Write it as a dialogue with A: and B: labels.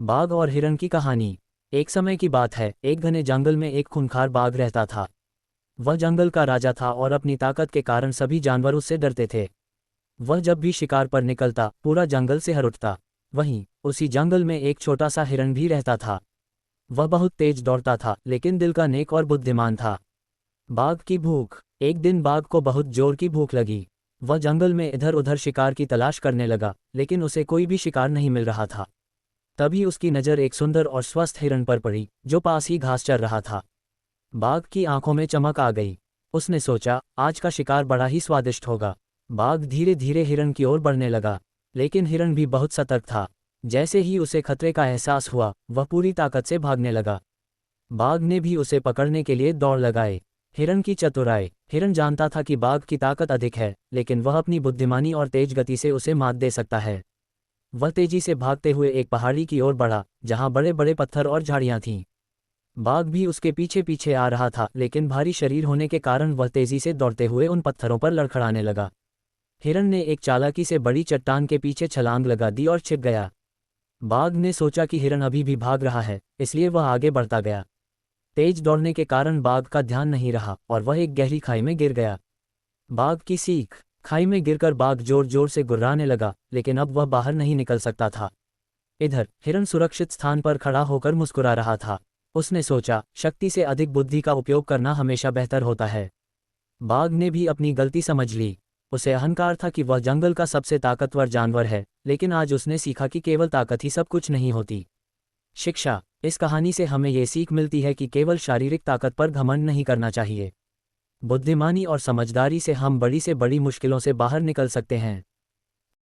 A: बाघ और हिरण की कहानी। एक समय की बात है, एक घने जंगल में एक खूंखार बाघ रहता था। वह जंगल का राजा था और अपनी ताकत के कारण सभी जानवर उससे डरते थे। वह जब भी शिकार पर निकलता, पूरा जंगल से हर उठता। वहीं उसी जंगल में एक छोटा सा हिरण भी रहता था। वह बहुत तेज दौड़ता था, लेकिन दिल का नेक और बुद्धिमान था। बाघ की भूख। एक दिन बाघ को बहुत जोर की भूख लगी। वह जंगल में इधर उधर शिकार की तलाश करने लगा, लेकिन उसे कोई भी शिकार नहीं मिल रहा था। तभी उसकी नज़र एक सुंदर और स्वस्थ हिरण पर पड़ी, जो पास ही घास चर रहा था। बाघ की आंखों में चमक आ गई। उसने सोचा, आज का शिकार बड़ा ही स्वादिष्ट होगा। बाघ धीरे धीरे हिरण की ओर बढ़ने लगा, लेकिन हिरण भी बहुत सतर्क था। जैसे ही उसे खतरे का एहसास हुआ, वह पूरी ताकत से भागने लगा। बाघ ने भी उसे पकड़ने के लिए दौड़ लगाई। हिरण की चतुराई। हिरण जानता था कि बाघ की ताकत अधिक है, लेकिन वह अपनी बुद्धिमानी और तेज गति से उसे मात दे सकता है। वह तेजी से भागते हुए एक पहाड़ी की ओर बढ़ा, जहां बड़े बड़े पत्थर और झाड़ियां थीं। बाघ भी उसके पीछे पीछे आ रहा था, लेकिन भारी शरीर होने के कारण वह तेजी से दौड़ते हुए उन पत्थरों पर लड़खड़ाने लगा। हिरण ने एक चालाकी से बड़ी चट्टान के पीछे छलांग लगा दी और छिप गया। बाघ ने सोचा कि हिरण अभी भी भाग रहा है, इसलिए वह आगे बढ़ता गया। तेज दौड़ने के कारण बाघ का ध्यान नहीं रहा और वह एक गहरी खाई में गिर गया। बाघ की सीख। खाई में गिरकर बाघ जोर जोर से गुर्राने लगा, लेकिन अब वह बाहर नहीं निकल सकता था। इधर हिरण सुरक्षित स्थान पर खड़ा होकर मुस्कुरा रहा था। उसने सोचा, शक्ति से अधिक बुद्धि का उपयोग करना हमेशा बेहतर होता है। बाघ ने भी अपनी गलती समझ ली। उसे अहंकार था कि वह जंगल का सबसे ताकतवर जानवर है, लेकिन आज उसने सीखा कि केवल ताकत ही सब कुछ नहीं होती। शिक्षा। इस कहानी से हमें ये सीख मिलती है कि केवल शारीरिक ताकत पर घमंड नहीं करना चाहिए। बुद्धिमानी और समझदारी से हम बड़ी से बड़ी मुश्किलों से बाहर निकल सकते हैं।